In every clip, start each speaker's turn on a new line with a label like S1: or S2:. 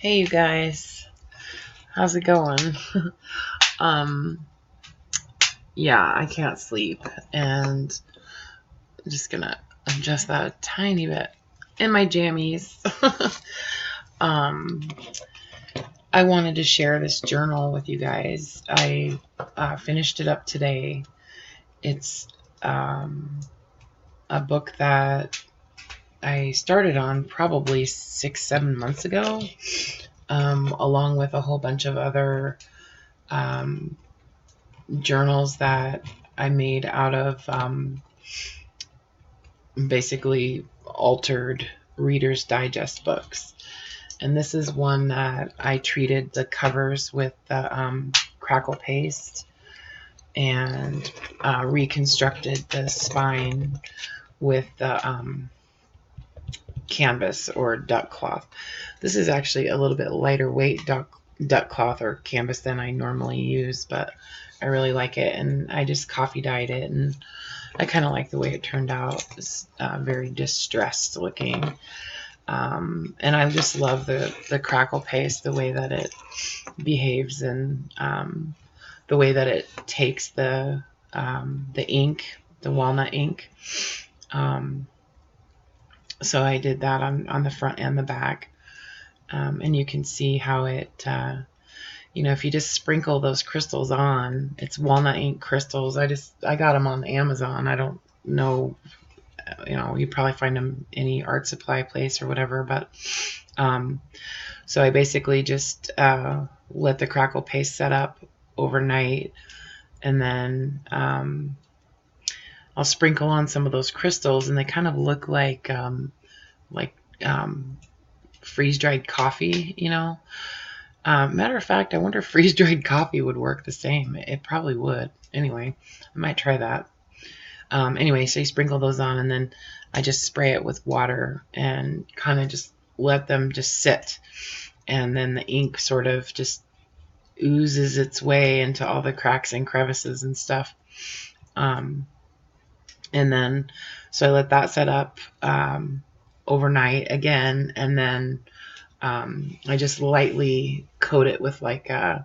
S1: Hey you guys, how's it going? um yeah, I can't sleep and I'm just gonna adjust that a tiny bit in my jammies. um I wanted to share this journal with you guys. I finished it up today. It's a book that I started on probably 6-7 months ago, along with a whole bunch of other um, journals that I made out of basically altered Reader's Digest books. And this is one that I treated the covers with the crackle paste and reconstructed the spine with the canvas or duck cloth. This is actually a little bit lighter weight duck cloth or canvas than I normally use, but I really like it, and I just coffee dyed it, and I kind of like the way it turned out. It's very distressed looking, and I just love the crackle paste, the way that it behaves, and the way that it takes the ink, the walnut ink. So I did that on the front and the back, and you can see how it. If you just sprinkle those crystals on, it's walnut ink crystals. I got them on Amazon. I don't know, you probably find them any art supply place or whatever, but so I basically just let the crackle paste set up overnight, and then I'll sprinkle on some of those crystals, and they kind of look like freeze-dried coffee. Matter of fact, I wonder if freeze-dried coffee would work the same. It probably would. Anyway, I might try that. Anyway, so you sprinkle those on, and then I just spray it with water and kind of just let them just sit. And then the ink sort of just oozes its way into all the cracks and crevices and stuff. And then, so I let that set up overnight again, and then I just lightly coat it with like a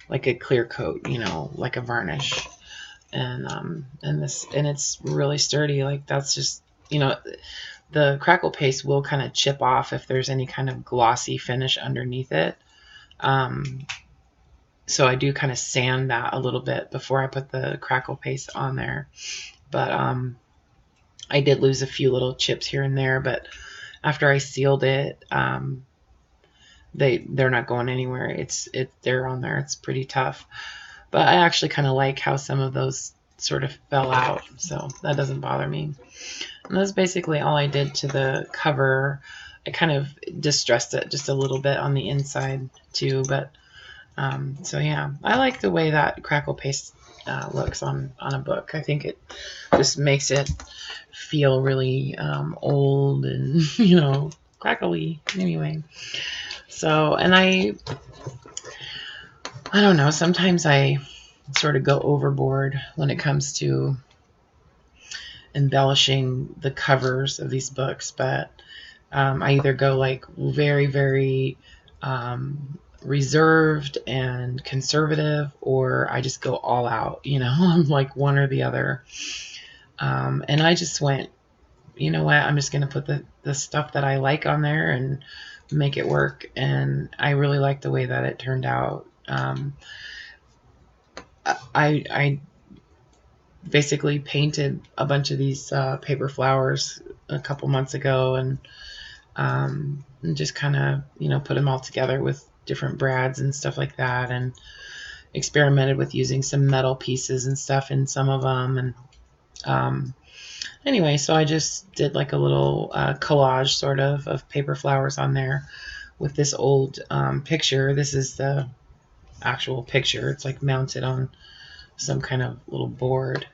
S1: clear coat, like a varnish, and it's really sturdy. Like, that's just, the crackle paste will kind of chip off if there's any kind of glossy finish underneath it. So I do kind of sand that a little bit before I put the crackle paste on there. But I did lose a few little chips here and there, but after I sealed it, they're not going anywhere. They're on there. It's pretty tough. But I actually kind of like how some of those sort of fell out, so that doesn't bother me. And that's basically all I did to the cover. I kind of distressed it just a little bit on the inside too, but so yeah, I like the way that crackle paste looks on a book. I think it just makes it feel really old and crackly anyway. So, and I don't know, sometimes I sort of go overboard when it comes to embellishing the covers of these books, but I either go like very, very reserved and conservative, or I just go all out. I'm like one or the other. And I just went, you know what, I'm just going to put the stuff that I like on there and make it work. And I really like the way that it turned out. I basically painted a bunch of these paper flowers a couple months ago, and just kind of put them all together with different brads and stuff like that, and experimented with using some metal pieces and stuff in some of them. And anyway, so I just did like a little collage sort of paper flowers on there with this old picture. This is the actual picture. It's like mounted on some kind of little board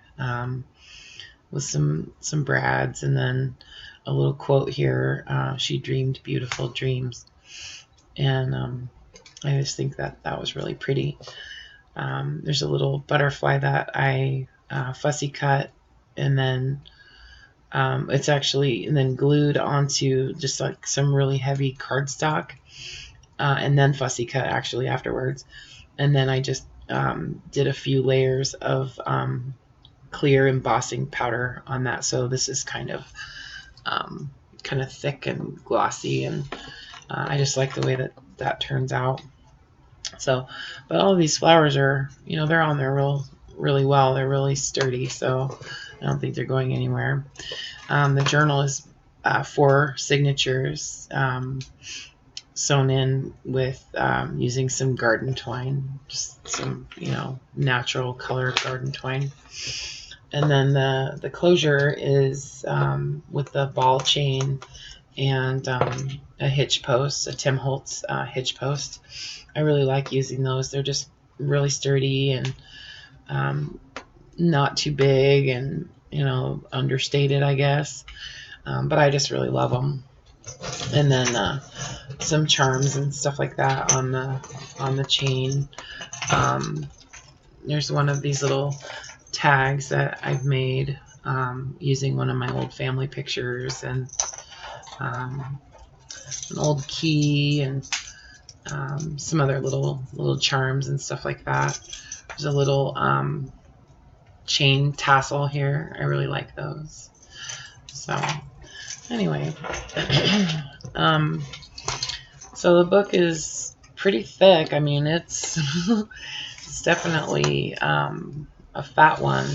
S1: with some brads, and then a little quote here, she dreamed beautiful dreams. And I just think that was really pretty. There's a little butterfly that I fussy cut, and then it's actually and then glued onto just like some really heavy cardstock. and then fussy cut actually afterwards. And then I just did a few layers of clear embossing powder on that. So this is kind of thick and glossy, and I just like the way that that turns out. So, but all of these flowers are, they're on there really well. They're really sturdy, so I don't think they're going anywhere. The journal is 4 signatures sewn in with using some garden twine, just some, natural colored garden twine. And then the closure is with the ball chain and a hitch post, a Tim Holtz hitch post. I really like using those. They're just really sturdy and not too big and, understated, I guess. But I just really love them. And then some charms and stuff like that on the chain. There's one of these little tags that I've made using one of my old family pictures, and an old key, and some other little charms and stuff like that. There's a little chain tassel here. I really like those. So anyway, so the book is pretty thick. I mean, it's it's definitely a fat one,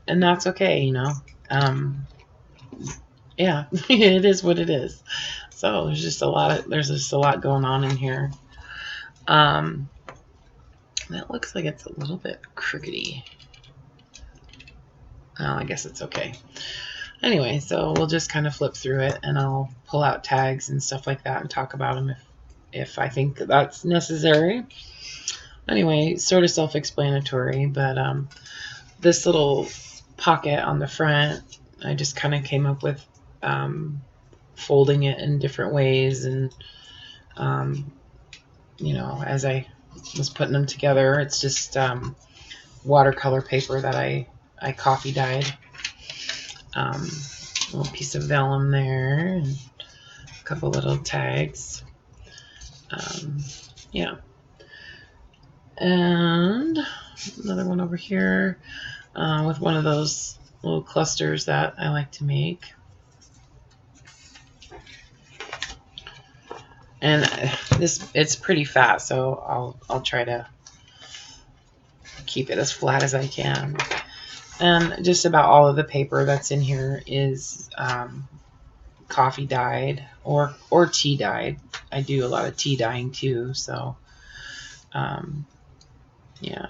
S1: and that's okay, yeah, it is what it is. So there's just a lot going on in here. That looks like it's a little bit crookedy. Oh, I guess it's okay. Anyway, so we'll just kind of flip through it, and I'll pull out tags and stuff like that and talk about them if I think that's necessary. Anyway, sort of self-explanatory, but this little pocket on the front, I just kind of came up with folding it in different ways, and as I was putting them together, it's just watercolor paper that I coffee dyed. A little piece of vellum there, and a couple little tags. Yeah. And another one over here with one of those little clusters that I like to make. And it's pretty fat, so I'll try to keep it as flat as I can. And just about all of the paper that's in here is coffee dyed or tea dyed. I do a lot of tea dyeing too, so yeah.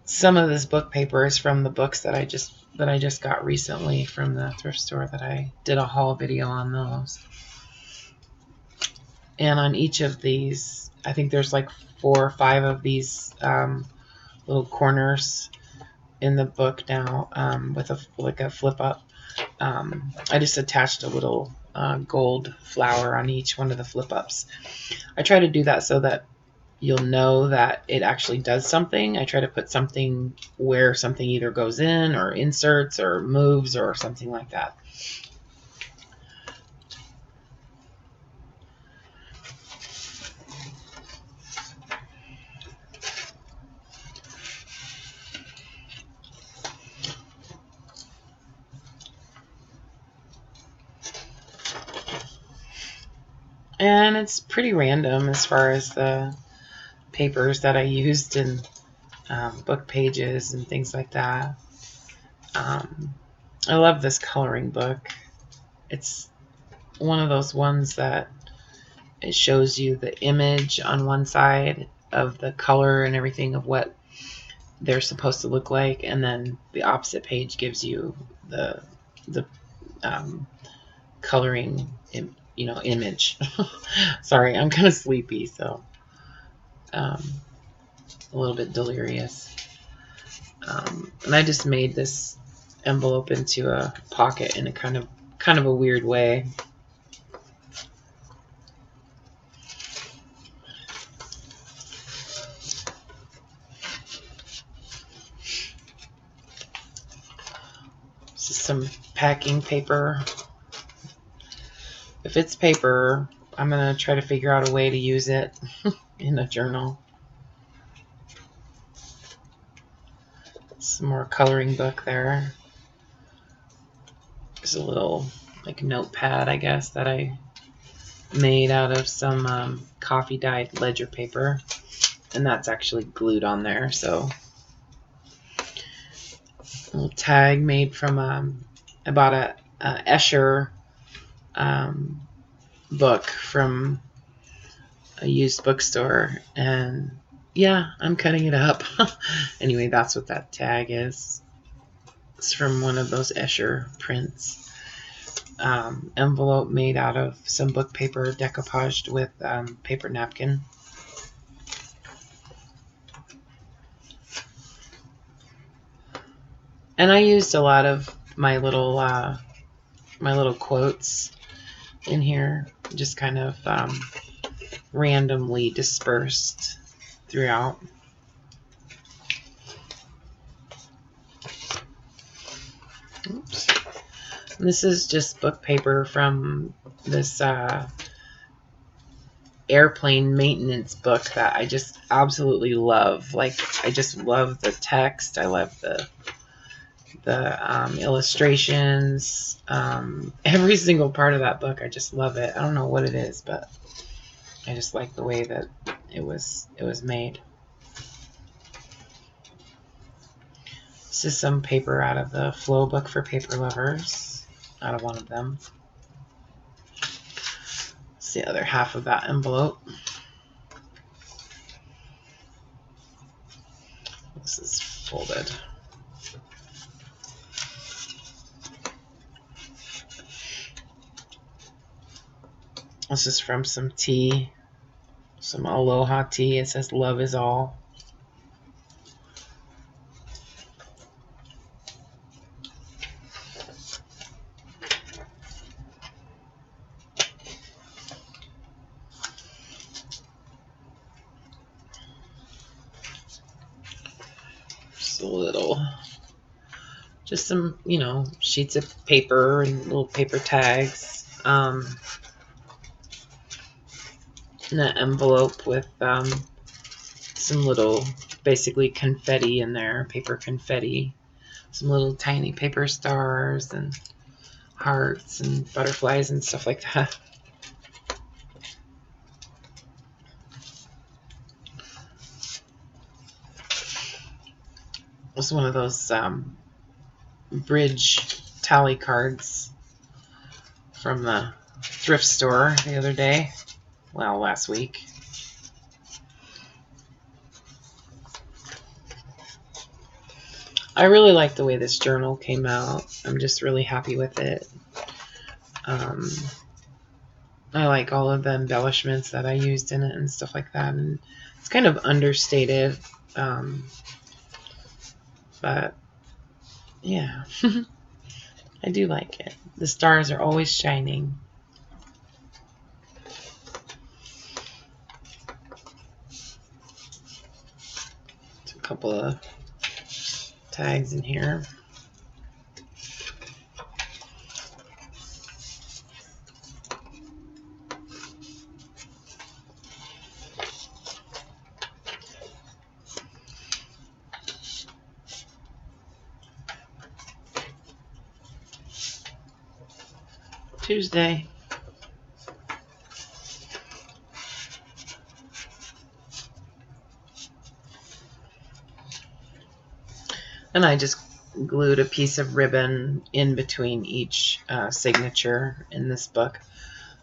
S1: Some of this book paper is from the books that I just got recently from the thrift store that I did a haul video on those. And on each of these, I think there's like 4 or 5 of these little corners in the book now with a flip up. I just attached a little gold flower on each one of the flip ups. I try to do that so that you'll know that it actually does something. I try to put something where something either goes in or inserts or moves or something like that. And it's pretty random as far as the papers that I used in book pages and things like that. I love this coloring book. It's one of those ones that it shows you the image on one side of the color and everything of what they're supposed to look like, and then the opposite page gives you the coloring image. Sorry, I'm kind of sleepy, so a little bit delirious. And I just made this envelope into a pocket in a kind of a weird way. This is some packing paper. if it's paper, I'm going to try to figure out a way to use it in a journal. Some more coloring book there. There's a little like notepad, I guess, that I made out of some coffee dyed ledger paper, and that's actually glued on there. So a little tag made from I bought a Escher book from a used bookstore, and yeah, I'm cutting it up. Anyway, that's what that tag is. It's from one of those Escher prints. Envelope made out of some book paper decoupaged with paper napkin. And I used a lot of my little quotes in here, just kind of randomly dispersed throughout. Oops. And this is just book paper from this airplane maintenance book that I just absolutely love. Like, I just love the text. I love the illustrations. Every single part of that book, I just love it. I don't know what it is, but I just like the way that it was made. This is some paper out of the Flow book for paper lovers, out of one of them. It's the other half of that envelope. This is folded. This is from some tea, some Aloha tea. It says love is all. Just some, sheets of paper and little paper tags. And an envelope with some little, basically confetti in there, paper confetti. Some little tiny paper stars and hearts and butterflies and stuff like that. It was one of those bridge tally cards from the thrift store the other day. Well, last week. I really like the way this journal came out. I'm just really happy with it. I like all of the embellishments that I used in it and stuff like that. And it's kind of understated. But yeah, I do like it. The stars are always shining. There's a couple of tags in here. Tuesday. And I just glued a piece of ribbon in between each signature in this book.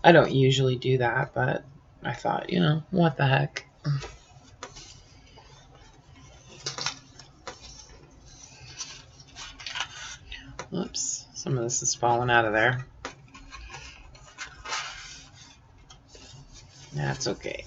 S1: I don't usually do that, but I thought, what the heck. Oops, some of this is falling out of there. That's okay.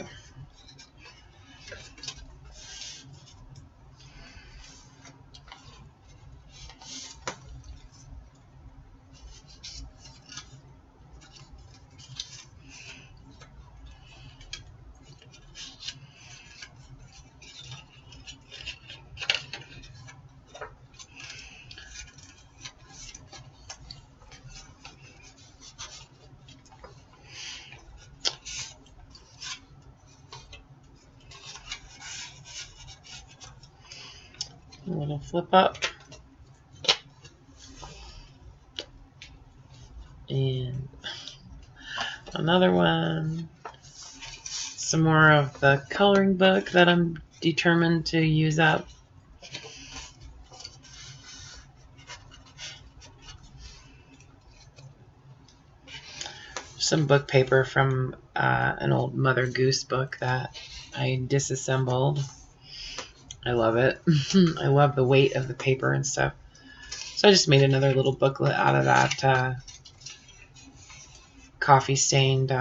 S1: little flip up. And another one. Some more of the coloring book that I'm determined to use up. Some book paper from an old Mother Goose book that I disassembled. I love it. I love the weight of the paper and stuff. So I just made another little booklet out of that coffee stained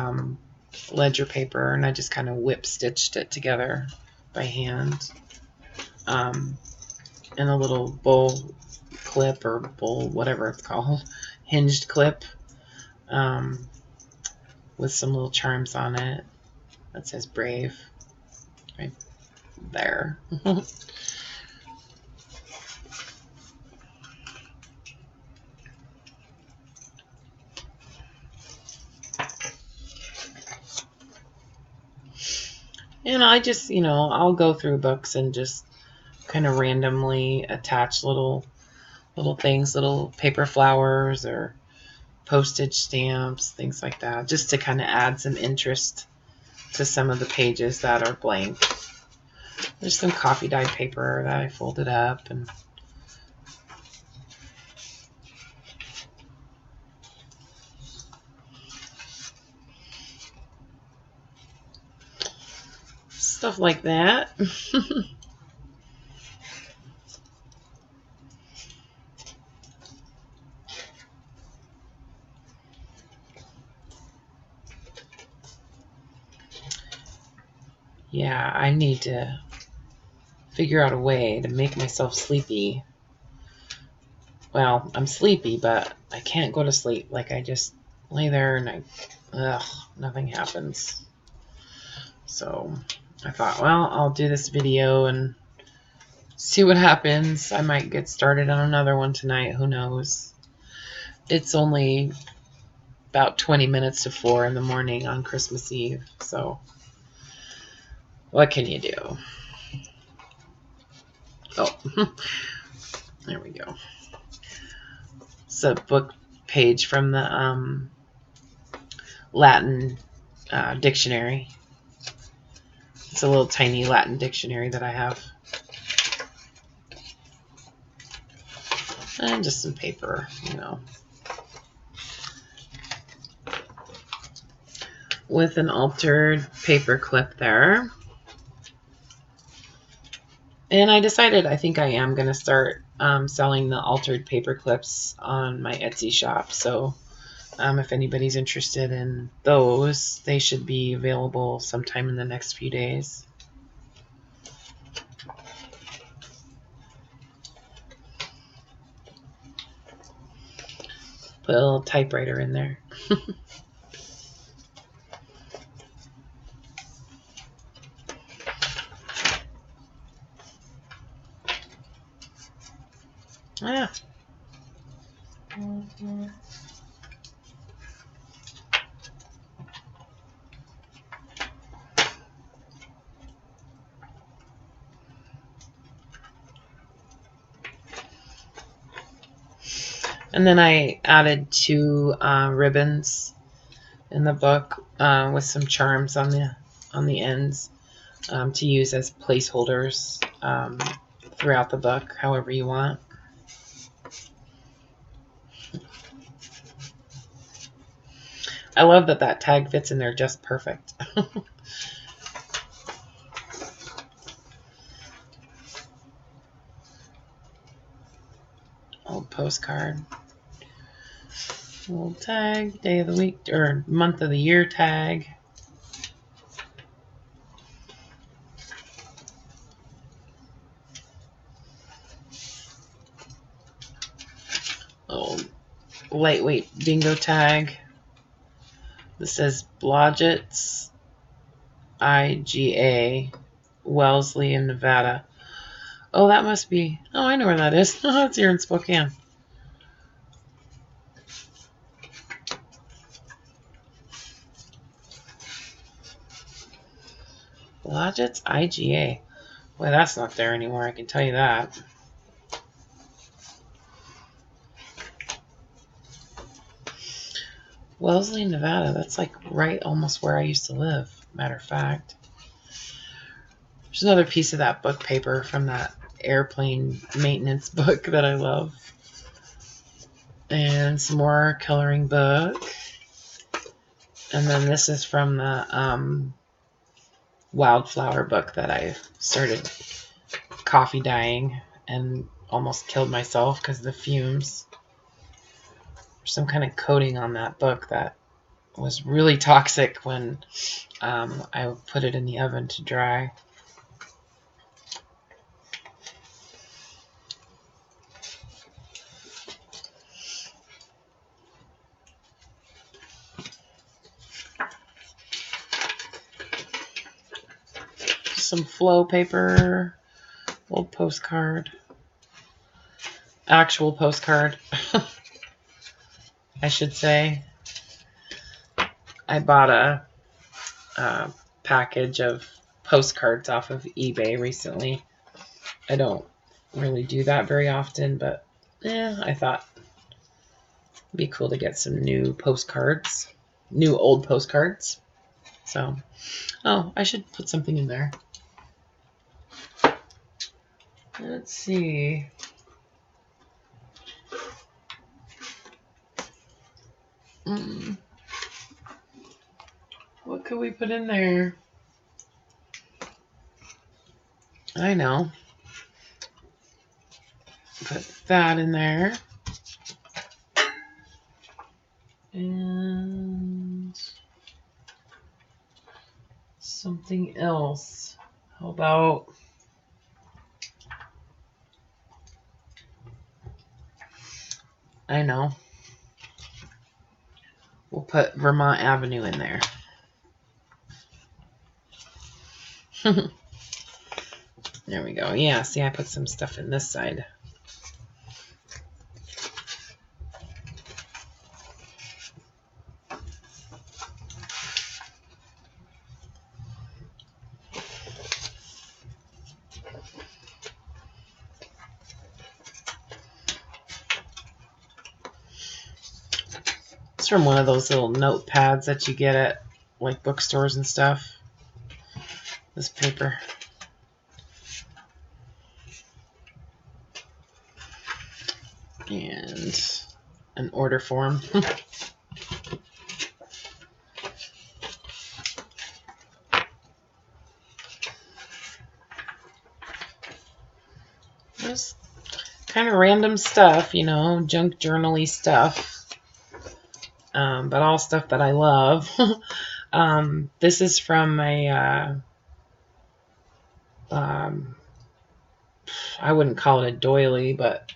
S1: ledger paper, and I just kind of whip stitched it together by hand. And a little bowl clip, or bowl, whatever it's called, hinged clip, with some little charms on it that says Brave right there. And I just, I'll go through books and just kind of randomly attach little things, little paper flowers or postage stamps, things like that, just to kind of add some interest to some of the pages that are blank. There's some coffee dyed paper that I folded up, and stuff like that. Yeah, I need to figure out a way to make myself sleepy. Well, I'm sleepy, but I can't go to sleep. Like, I just lay there and nothing happens. So I thought, well, I'll do this video and see what happens. I might get started on another one tonight. Who knows? It's only about 20 minutes to 4 in the morning on Christmas Eve. So what can you do? Oh, there we go. It's a book page from the Latin dictionary. It's a little tiny Latin dictionary that I have. And just some paper, with an altered paper clip there. And I decided I think I am going to start selling the altered paper clips on my Etsy shop. So if anybody's interested in those, they should be available sometime in the next few days. Put a little typewriter in there. Yeah. And then I added 2 ribbons in the book with some charms on the ends to use as placeholders throughout the book, however you want. I love that tag fits in there just perfect. Old postcard. Little tag, day of the week or month of the year tag. Little lightweight bingo tag. This says Blodgett's IGA, Wellesley in Nevada. Oh, that must be, oh, I know where that is. It's here in Spokane. Blodgett's IGA. Well, that's not there anymore, I can tell you that. Wellesley, Nevada. That's like right almost where I used to live, matter of fact. There's another piece of that book paper from that airplane maintenance book that I love. And some more coloring book. And then this is from the wildflower book that I started coffee dyeing and almost killed myself because of the fumes. There's some kind of coating on that book that was really toxic when I put it in the oven to dry. Some flow paper, old postcard, actual postcard, I should say. I bought a package of postcards off of eBay recently. I don't really do that very often, but I thought it'd be cool to get some new postcards, new old postcards. So, oh, I should put something in there. Let's see. What could we put in there? I know. Put that in there. And something else. How about I know. We'll put Vermont Avenue in there. There we go. Yeah, see, I put some stuff in this side. It's from one of those little notepads that you get at like bookstores and stuff. This paper. And an order form. Just kind of random stuff, you know, junk journal-y stuff. But all stuff that I love. This is from a, I wouldn't call it a doily, but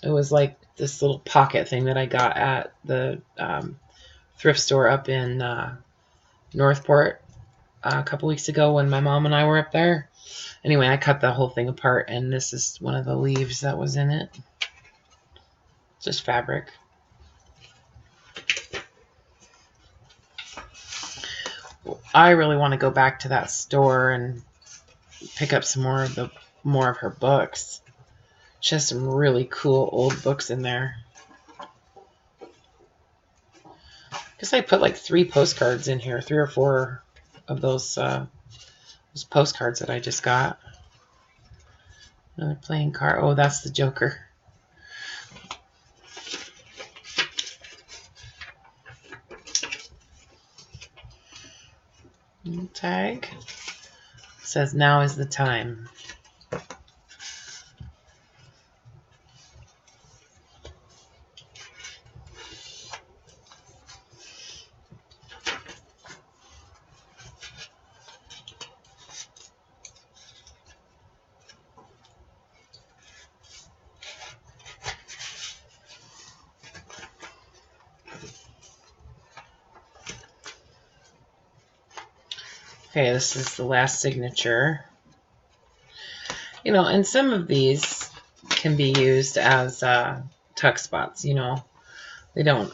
S1: it was like this little pocket thing that I got at the thrift store up in Northport a couple weeks ago when my mom and I were up there. Anyway, I cut the whole thing apart, and this is one of the leaves that was in it. Just fabric. I really want to go back to that store and pick up some more of her books. She has some really cool old books in there. I guess I put like 3 postcards in here, 3 or 4 of those postcards that I just got. Another playing card. Oh, that's the Joker. Tag. It says now is the time. Okay, this is the last signature. You know, and some of these can be used as tuck spots, you know. They don't,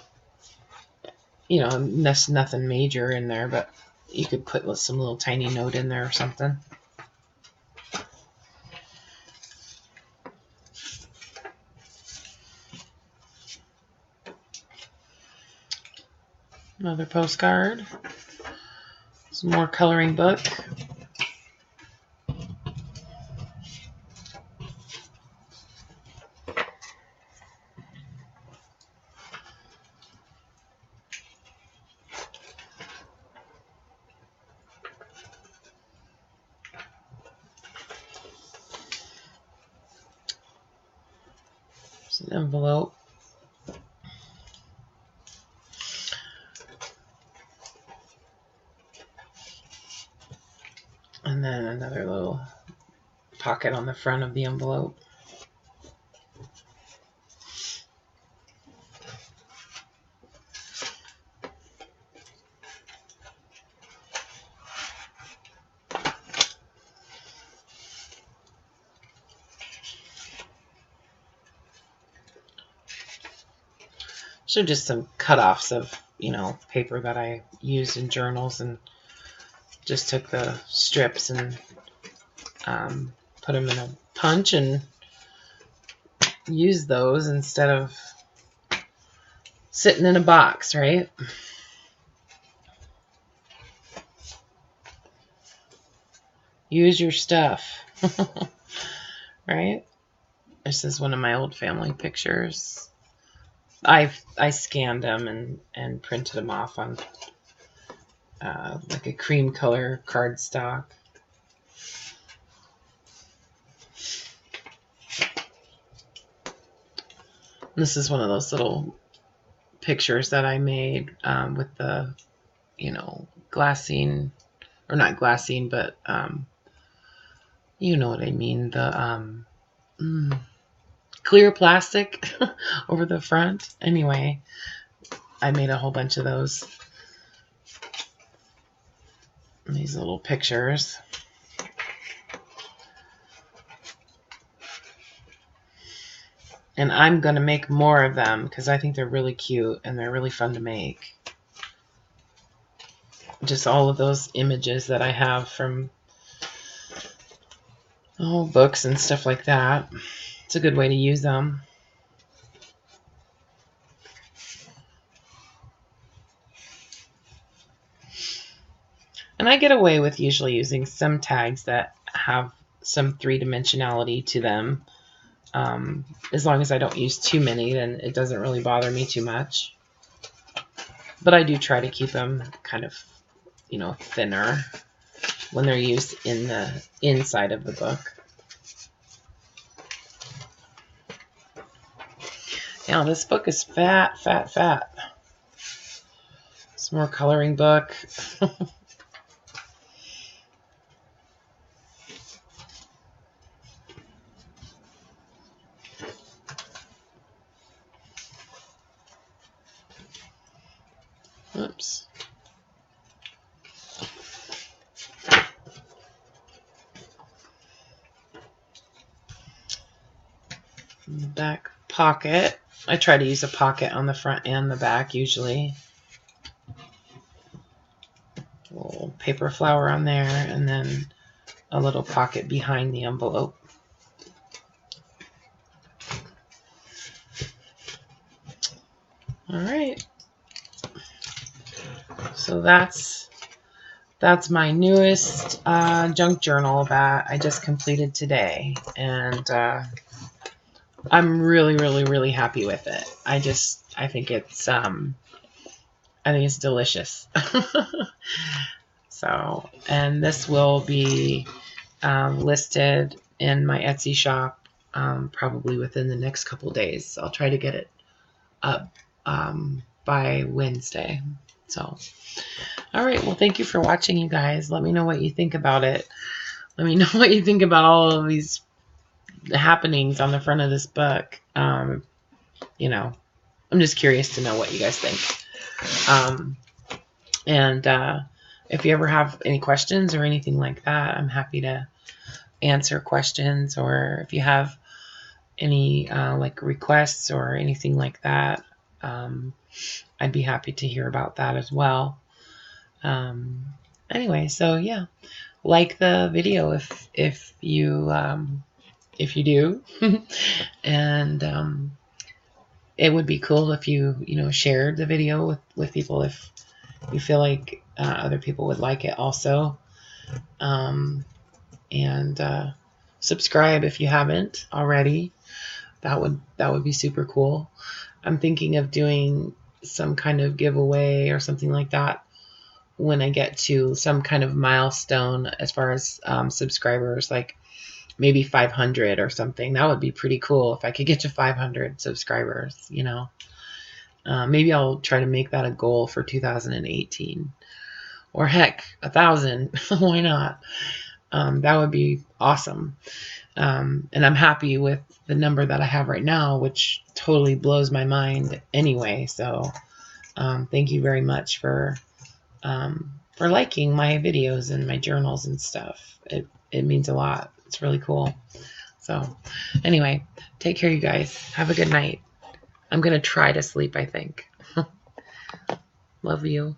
S1: you know, there's nothing major in there, but you could put some little tiny note in there or something. Another postcard. Some more coloring book. There's an envelope. And then another little pocket on the front of the envelope. So just some cut-offs of, paper that I used in journals, and just took the strips and put them in a punch and used those instead of sitting in a box, right? Use your stuff, right? This is one of my old family pictures. I scanned them and printed them off on like a cream color cardstock. This is one of those little pictures that I made with the, glassine, or not glassine, but you know what I mean, the clear plastic over the front. Anyway, I made a whole bunch of those. These little pictures. And I'm going to make more of them because I think they're really cute and they're really fun to make. Just all of those images that I have from books and stuff like that. It's a good way to use them. And I get away with usually using some tags that have some three-dimensionality to them. As long as I don't use too many, then it doesn't really bother me too much. But I do try to keep them kind of, thinner when they're used in the inside of the book. Now, this book is fat, fat, fat. Some more coloring book. Oops. In the back pocket. I try to use a pocket on the front and the back usually. A little paper flower on there, and then a little pocket behind the envelope. All right. So that's my newest junk journal that I just completed today, and I'm really, really, really happy with it. I think it's delicious. So, and this will be listed in my Etsy shop probably within the next couple days. So I'll try to get it up by Wednesday. So, all right. Well, thank you for watching, you guys. Let me know what you think about it. Let me know what you think about all of these happenings on the front of this book. I'm just curious to know what you guys think. And if you ever have any questions or anything like that, I'm happy to answer questions. Or if you have any like requests or anything like that, I'd be happy to hear about that as well. Anyway, so yeah, like the video if you do, and it would be cool if you shared the video with people you feel like other people would like it also. And subscribe if you haven't already. That would be super cool. I'm thinking of doing some kind of giveaway or something like that when I get to some kind of milestone as far as subscribers, like maybe 500 or something. That would be pretty cool if I could get to 500 subscribers, you know. Maybe I'll try to make that a goal for 2018. Or heck, 1,000. Why not? That would be awesome. And I'm happy with the number that I have right now, which totally blows my mind anyway. So thank you very much for liking my videos and my journals and stuff. It means a lot. It's really cool. So anyway, take care, you guys. Have a good night. I'm going to try to sleep, I think. Love you.